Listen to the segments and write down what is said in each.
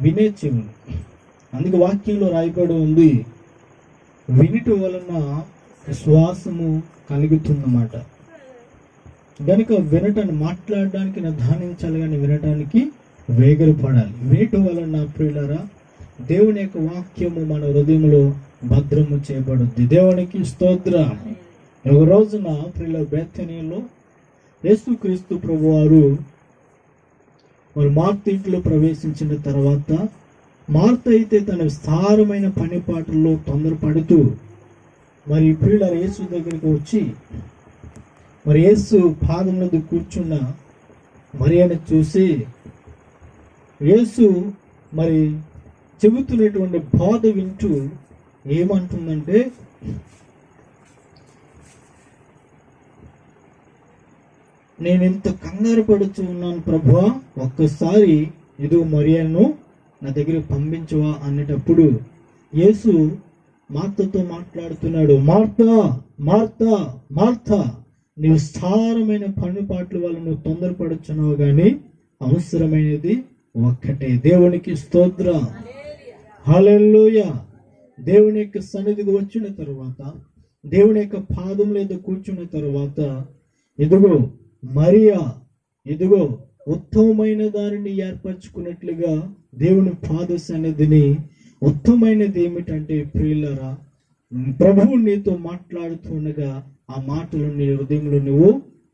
వినే చెవులు. అందుకే వాక్యంలో రాయబడి ఉంది, వినుట వలన విశ్వాసము కలుగుతుందన్నమాట. గనుక వినటాన్ని మాట్లాడడానికి నిదానించాలి, కానీ వినటానికి వేగరపడాలి. వినటం వలన ప్రియులారా దేవుని యొక్క వాక్యము మన హృదయంలో భద్రము చేయబడుద్ది. దేవునికి స్తోత్రం. ఒక రోజున ప్రియుల బేతనీలో యేసుక్రీస్తు ప్రభువారు మార్త ఇంట్లో ప్రవేశించిన తర్వాత, మార్త అయితే తన విస్తారమైన పనిపాట్లలో తొందరపడుతూ మరి ప్రియుల యేసు దగ్గరికి వచ్చి మరి యేసు పాదం మీద కూర్చున్న మరియను చూసి యేసు మరి చెబుతున్నటువంటి బోధ వింటూ ఏమంటుందంటే, నేను ఎంత కంగారు పడుతూ ఉన్నాను ప్రభువా, ఒక్కసారి ఇదిగో మరియను నా దగ్గరికి పంపించవా అనేటప్పుడు యేసు మార్తతో మాట్లాడుతున్నాడు, మార్తా మార్తా మార్తా, నీ విస్తారమైన పనిపాట్ల వల్ల నువ్వు తొందరపడుచున్నావు, కానీ అవసరమైనది ఒక్కటే. దేవునికి స్తోత్రం, హల్లెలూయా. దేవుని యొక్క సన్నిధికి వచ్చిన తర్వాత, దేవుని యొక్క పాదం మీద కూర్చున్న తర్వాత, ఇదిగో మరియా ఇదిగో ఉత్తమమైన దానిని ఏర్పరచుకున్నట్లుగా దేవుని పాద సన్నిధిని, ఉత్తమమైనది ఏమిటంటే ప్రియులరా, ప్రభువు నీతో మాట్లాడుతుండగా ఆ మాటలు నీ హృదయంలో నువ్వు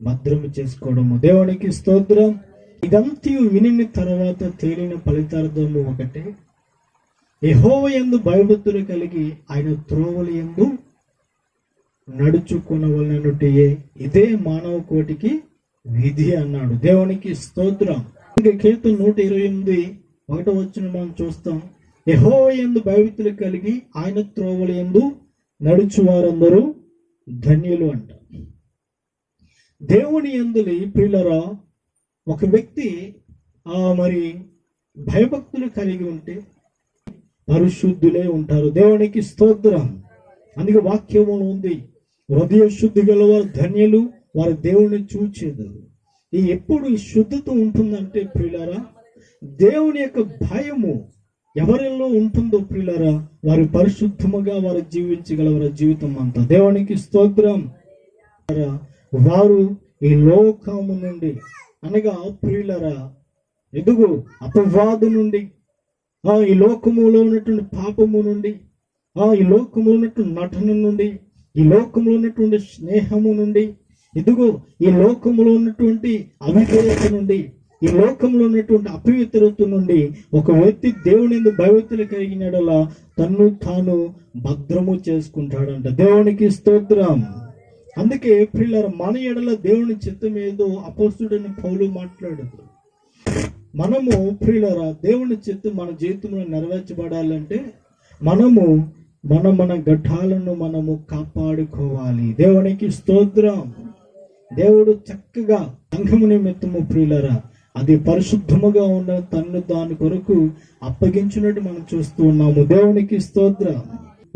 భద్రము చేసుకోవడము. దేవునికి స్తోత్రం. ఇదంతా వినిన తర్వాత తేలిన ఫలితార్థము ఒకటే, యెహోవా యందు భయభక్తులు కలిగి ఆయన త్రోవల యందు నడుచుకొనవలెనటే ఇదే మానవ కోటికి విధి అన్నాడు. దేవునికి స్తోత్రం. ఇంకా కీర్తన 128:1 మనం చూస్తాం, యెహోవా యందు భయభక్తులు కలిగి ఆయన త్రోవల యందు నడుచు వారందరూ ధన్యులు అంట. దేవుని యందులి ప్రియులరా ఒక వ్యక్తి మరి భయభక్తులు కలిగి ఉంటే పరిశుద్ధులే ఉంటారు. దేవునికి స్తోత్రం. అందుకే వాక్యము ఉంది, హృదయ శుద్ధి గలవారు ధన్యులు, వారి దేవుని చూచేదారు. ఈ ఎప్పుడు ఈ శుద్ధత ఉంటుందంటే ప్రియులారా, దేవుని యొక్క భయము ఎవరిలో ఉంటుందో ప్రియులారా, వారు పరిశుద్ధముగా వారు జీవించగలవారి జీవితం అంతా. దేవునికి స్తోత్రం. వారు ఈ లోకము నుండి అనగా ప్రియులారా ఎదుగు అపవాదు నుండి, ఈ లోకములో ఉన్నటువంటి పాపము నుండి, ఈ లోకములో ఉన్నటువంటి నటన నుండి, ఈ లోకంలో ఉన్నటువంటి స్నేహము నుండి, ఇదిగో ఈ లోకంలో ఉన్నటువంటి అవిధేయత నుండి, ఈ లోకంలో ఉన్నటువంటి అపవిత్రత నుండి ఒక వ్యక్తి దేవుని భయభక్తులు కలిగినలా తన్ను తాను భద్రము చేసుకుంటాడంట. దేవునికి స్తోత్రం. అందుకే ప్రియులారా మన ఎడల దేవుని చిత్తం ఏదో అపోస్తుడైన పౌలు మాట్లాడదు. మనము ప్రియులారా దేవుని చిత్తం మన జీవితంలో నెరవేర్చబడాలంటే మనము మన ఘట్టాలను మనము కాపాడుకోవాలి. దేవునికి స్తోత్రం. దేవుడు చక్కగా సంఘము నిమిత్తము ప్రియులారా అది పరిశుద్ధముగా ఉన్న తన్ను దాని కొరకు అప్పగించినట్టు మనం చూస్తూ ఉన్నాము. దేవునికి స్తోత్రం.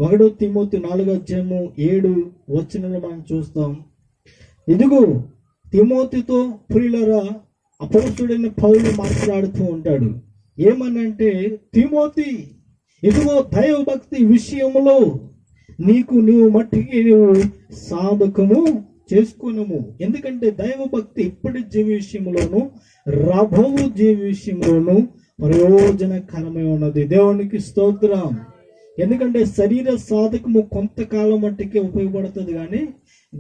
1 తిమోతి 4:7 మనం చూస్తాం, ఇదిగో తిమోతితో ప్రియులారా అపోస్తుడైన పౌలు మాట్లాడుతూ ఉంటాడు. ఏమనంటే, తిమోతి ఇదిగో దైవ భక్తి విషయంలో నీవు మట్టికి నువ్వు సాధకము చేసుకునము. ఎందుకంటే దైవ భక్తి ఇప్పటి జీవ విషయంలోను రాబో జీవ విషయంలోను ప్రయోజనకరమై ఉన్నది. దేవునికి స్తోత్రం. ఎందుకంటే శరీర సాధకము కొంతకాలం మట్టికి ఉపయోగపడుతుంది, కానీ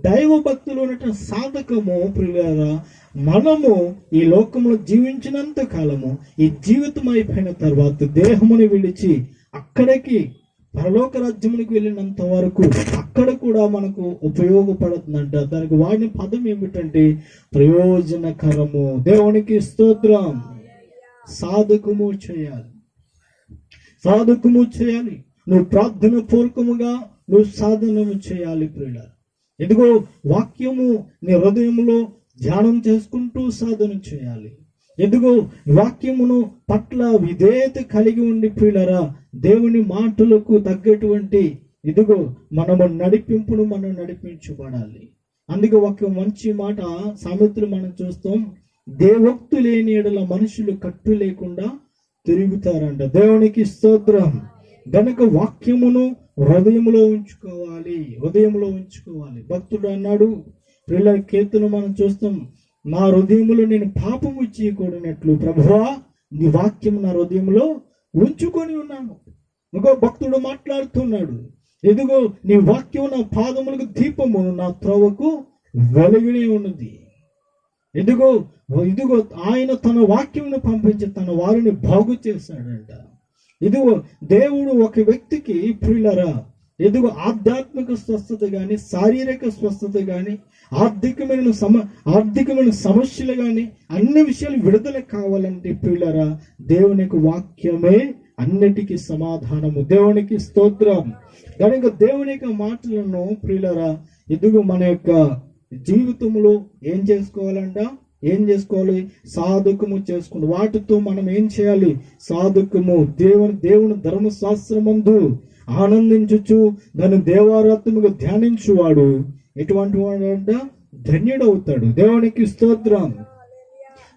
దైవ భక్తిలో ఉన్న సాధకము ప్రియులారా మనము ఈ లోకంలో జీవించినంత కాలము, ఈ జీవితం అయిపోయిన తర్వాత దేహముని విడిచి అక్కడికి పరలోక రాజ్యమునికి వెళ్ళినంత వరకు అక్కడ కూడా మనకు ఉపయోగపడుతుందంట. దానికి వాడిన పదం ఏమిటంటే ప్రయోజనకరము. దేవునికి స్తోత్రం. సాధకము చేయాలి, సాధకము చేయాలి. నువ్వు ప్రార్థన పూర్వకముగా నువ్వు సాధనము చేయాలి ప్రియులారా. ఇదిగో వాక్యము నీ హృదయంలో ధ్యానం చేసుకుంటూ సాధన చేయాలి. ఎదుగో వాక్యమును పట్ల విధేయత కలిగి ఉండి ప్రియులారా దేవుని మాటలకు తగ్గటువంటి ఇదిగో మనము నడిపింపును మనం నడిపించబడాలి. అందుకే ఒక మంచి మాట సామెతలు మనం చూస్తాం, దేవోక్తి లేని ఎడల మనుషులు కట్టు లేకుండా తిరుగుతారంట. దేవునికి స్తోత్రం. గనుక వాక్యమును హృదయంలో ఉంచుకోవాలి. భక్తుడు అన్నాడు, పిల్లల కీర్తన మనం చూస్తాం, నా హృదయంలో నేను పాపము చేయకూడనట్లు ప్రభువా నీ వాక్యం నా హృదయంలో ఉంచుకొని ఉన్నాను. ఇంకో భక్తుడు మాట్లాడుతున్నాడు, ఎదుగో నీ వాక్యం నా పాదములకు దీపము, నా త్రోవకు వెలుగునే ఉన్నది. ఇదిగో ఆయన తన వాక్యమును పంపించి తన వారిని బాగు చేశాడంట. ఇదిగో దేవుడు ఒక వ్యక్తికి ప్రియులరా, ఇదిగో ఆధ్యాత్మిక స్వస్థత కానీ, శారీరక స్వస్థత కానీ, ఆర్థికమైన సమస్యలు కానీ, అన్ని విషయాలు విడుదల కావాలంటే ప్రియులరా, దేవునికి వాక్యమే అన్నిటికీ సమాధానము. దేవునికి స్తోత్రం. కనుక దేవుని యొక్క మాటలను ప్రియులరా, ఇదిగో మన యొక్క జీవితంలో ఏం చేసుకోవాలి? సాధకము చేసుకుని వాటితో మనం ఏం చేయాలి? సాధకము దేవుని ధర్మశాస్త్రమందు ఆనందించుచు దాన్ని దేవారాత్మగా ధ్యానించువాడు ఎటువంటి వాడంట? ధన్యుడవుతాడు. దేవునికి స్తోత్రం.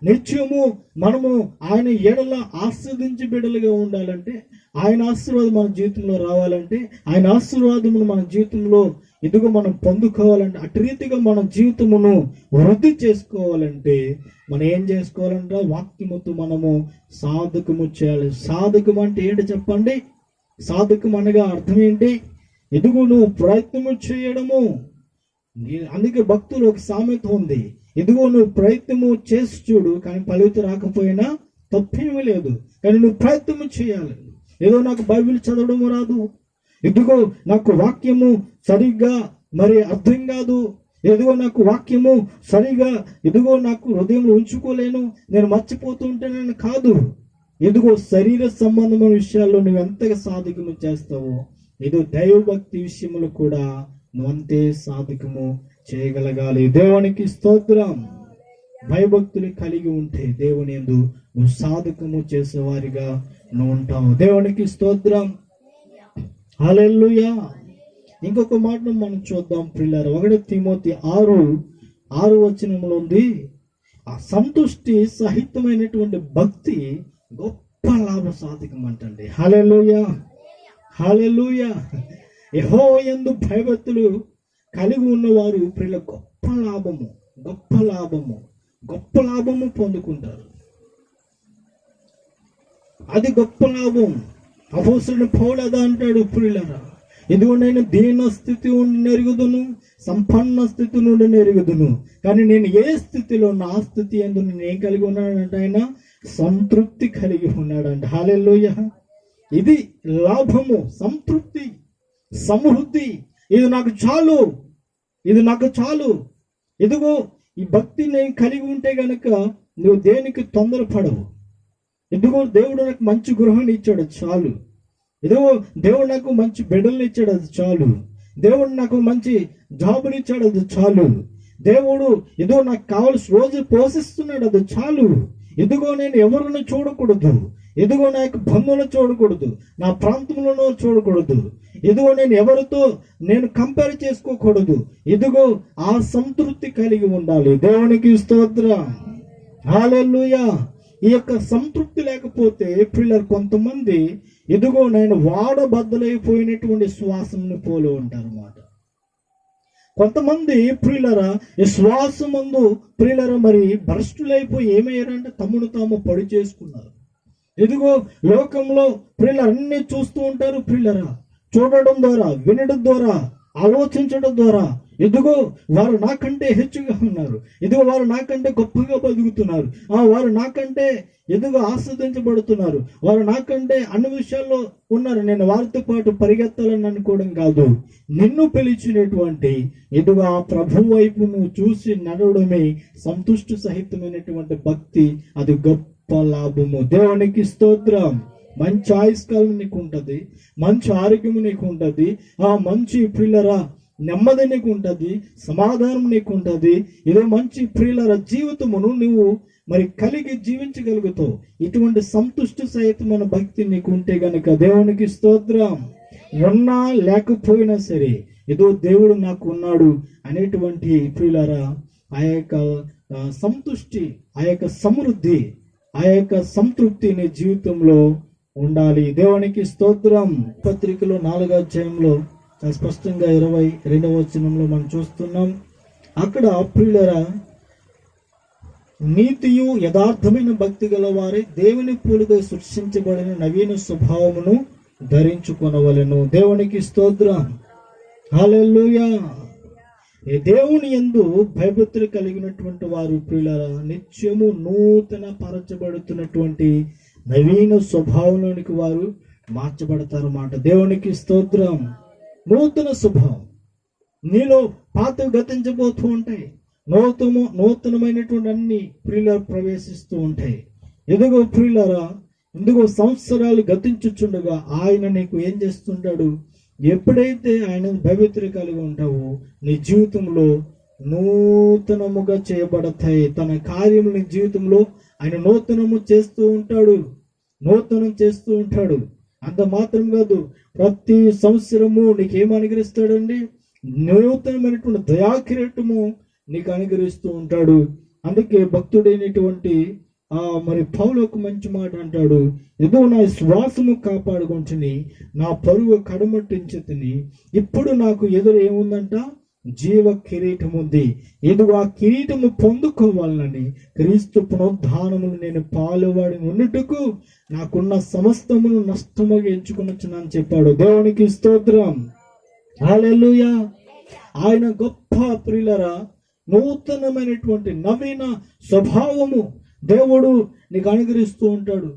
నిత్యము మనము ఆయన ఎడల ఆశీర్వదించి బిడ్డలుగా ఉండాలంటే, ఆయన ఆశీర్వాదం మన జీవితంలో రావాలంటే, ఆయన ఆశీర్వాదమును మన జీవితంలో ఇదిగో మనం పొందుకోవాలంటే, అటు రీతిగా మన జీవితమును వృద్ధి చేసుకోవాలంటే మనం ఏం చేసుకోవాలంటే వాక్యముతో మనము సాధకము చేయాలి. సాధకం అంటే ఏంటి చెప్పండి? సాధకం అనగా అర్థం ఏంటి? ఇదిగో నువ్వు ప్రయత్నము చేయడము. అందుకే భక్తులు ఒక సామెత ఉంది, ఇదిగో నువ్వు ప్రయత్నము చేసి చూడు, కానీ ఫలితం రాకపోయినా తప్పేమీ లేదు, కానీ నువ్వు ప్రయత్నము చేయాలి. ఏదో నాకు బైబిల్ చదవడము రాదు, ఇదిగో నాకు వాక్యము సరిగ్గా మరి అర్థం కాదు, ఎదుగో నాకు వాక్యము సరిగా ఇదిగో నాకు హృదయంలో ఉంచుకోలేను, నేను మర్చిపోతూ ఉంటానని కాదు. ఇదిగో శరీర సంబంధమైన విషయాల్లో నువ్వు ఎంతగా సాధకము చేస్తావో, ఇది దైవభక్తి విషయంలో కూడా నువ్వు అంతే సాధకము చేయగలగాలి. దేవునికి స్తోత్రం. భయభక్తులు కలిగి ఉంటే దేవుని యందు నువ్వు సాధకము చేసేవారిగా నువ్వు ఉంటావు. దేవునికి స్తోత్రం. హల్లెలూయా. ఇంకొక మాటను మనం చూద్దాం ప్రియులారా. 1 తిమోతి 6:6 ఉంది, ఆ సంతుష్టి సహితమైనటువంటి భక్తి గొప్ప లాభ సాధకం అంటండి. హల్లెలూయా, హల్లెలూయా. యెహోవా యందు భయభక్తులు కలిగి ఉన్నవారు ప్రియుల గొప్ప లాభము పొందుకుంటారు. అది గొప్ప లాభం. అపోస్తలుడైన పౌలు అదా అంటాడు, ప్రియులారా, ఇదిగో నేను దీన స్థితి నుండి నెరుగుదును, సంపన్న స్థితి నుండి నెరుగుదును, కానీ నేను ఏ స్థితిలో నా స్థితి యందు నేను ఏం కలిగి ఉన్నాడంటే ఆయన సంతృప్తి కలిగి ఉన్నాడంట. హల్లెలూయా. ఇది లాభము, సంతృప్తి, సమృద్ధి. ఇది నాకు చాలు. ఇదిగో ఈ భక్తి నేను కలిగి ఉంటే గనక నువ్వు దేనికి తొందరపడవు. ఇదిగో దేవుడు నాకు మంచి గృహాన్ని ఇచ్చాడు చాలు, ఇదిగో దేవుడు నాకు మంచి బిడ్డల్ని ఇచ్చాడు అది చాలు, దేవుడు నాకు మంచి జాబుని ఇచ్చాడు అది చాలు, దేవుడు ఇదిగో నాకు కావలసిన రోజు పోషిస్తున్నాడు అది చాలు. ఇదిగో నేను ఎవరిని చూడకూడదు, ఇదిగో నా యొక్క బంధువులను చూడకూడదు, నా ప్రాంతంలో చూడకూడదు, ఇదిగో నేను ఎవరితో నేను కంపేర్ చేసుకోకూడదు. ఇదిగో ఆ సంతృప్తి కలిగి ఉండాలి. దేవునికి స్తోత్రం. హల్లెలూయా. ఈ యొక్క సంతృప్తి లేకపోతే పిల్లలు కొంతమంది ఇదిగో నేను వాడబద్దలైపోయినటువంటి శ్వాసంను పోలి ఉంటారు అన్నమాట. కొంతమంది ప్రియులరా ఈ శ్వాసమందు ప్రియులరా మరి భ్రష్టులైపోయి ఏమయ్యారంటే తమను తాము పడి చేసుకున్నారు. ఇదిగో లోకంలో ప్రియులరు అన్ని చూస్తూ ఉంటారు. ప్రియులరా చూడడం ద్వారా, వినడం ద్వారా, ఆలోచించడం ద్వారా ఇదిగో వారు నాకంటే హెచ్చుగా ఉన్నారు, ఇదిగో వారు నాకంటే గొప్పగా బతుకుతున్నారు, వారు నాకంటే ఎదుగు ఆస్వాదించబడుతున్నారు, వారు నాకంటే అన్ని విషయాల్లో ఉన్నారు, నేను వారితో పాటు పరిగెత్తాలని అనుకోవడం కాదు. నిన్ను పిలిచినటువంటి ఎదుగు ఆ ప్రభు వైపు నువ్వు చూసి నడవడమే సంతుష్టి సహితమైనటువంటి భక్తి. అది గొప్ప లాభము. దేవునికి స్తోత్రం. మంచి ఆయుష్కాలం నీకు ఉంటుంది, మంచి ఆరోగ్యం నీకు ఉంటుంది, మంచి ప్రియులరా నెమ్మది నీకు ఉంటుంది, సమాధానం నీకు ఉంటుంది. ఏదో మంచి ప్రియులర జీవితమును నువ్వు మరి కలిగి జీవించగలుగుతావు. ఇటువంటి సంతుష్టి సహితమైన భక్తి నీకు ఉంటే గనక దేవునికి స్తోత్రం. ఉన్నా లేకపోయినా సరే ఏదో దేవుడు నాకు ఉన్నాడు అనేటువంటి ప్రియులరా ఆ యొక్క సంతుష్టి, ఆ యొక్క సమృద్ధి ఆ యొక్క సంతృప్తి నీ జీవితంలో ఉండాలి. దేవునికి స్తోత్రం. పత్రికలో 4వ అధ్యాయంలో చాలా స్పష్టంగా 22వ వచనంలో మనం చూస్తున్నాం. అక్కడ ప్రియులరా, నీతియు యథార్థమైన భక్తి గల వారే దేవుని పోలికగా సృష్టించబడిన నవీన స్వభావమును ధరించుకొనవలెను. దేవునికి స్తోత్రం. హల్లెలూయా. ఈ దేవుని యందు భయభక్తులు కలిగినటువంటి వారు ప్రియులారా నిత్యము నూతన పరచబడుతున్నటువంటి నవీన స్వభావంలోనికి వారు మార్చబడతారు అన్నమాట. దేవునికి స్తోత్రం. నూతన స్వభావం నీలో పాతవి గతించబోతూ ఉంటాయి. నూతనమైనటువంటి అన్ని ప్రియుల ప్రవేశిస్తూ ఉంటాయి. ఎదుగో ప్రియులరా, ఎందుకో సంవత్సరాలు గతించుచుండగా ఆయన నీకు ఏం చేస్తుంటాడు? ఎప్పుడైతే ఆయన భయభక్తులు కలిగి ఉంటావో నీ జీవితంలో నూతనముగా చేయబడతాయి. తన కార్యము నీ జీవితంలో ఆయన నూతనం చేస్తూ ఉంటాడు. అంత మాత్రం కాదు, ప్రతి సంవత్సరము నీకేం అనుగ్రహిస్తాడండి? నూతనమైనటువంటి దయాకిరీటము నీకు అనుగ్రహిస్తూ ఉంటాడు. అందుకే భక్తుడైనటువంటి మరి పౌలు ఒక మంచి మాట అంటాడు, ఏదో నా శ్వాసము కాపాడుకుంటుని నా పరువు కడమట్టించుతుని, ఇప్పుడు నాకు ఎదురు ఏముందంట? జీవ కిరీటం ఉంది. ఎదుగు ఆ కిరీటము పొందుకోవాలని క్రీస్తు పునరుద్ధానములు నేను పాలువాడి ఉన్నట్టుకు నాకున్న సమస్తమును నష్టముగా ఎంచుకునొచ్చునని చెప్పాడు. దేవునికి స్తోత్రం. హల్లెలూయా. ఆయన గొప్ప ప్రియులరా, నూతనమైనటువంటి నవీన స్వభావము దేవుడు నీకు అనుగ్రహిస్తూ ఉంటాడు.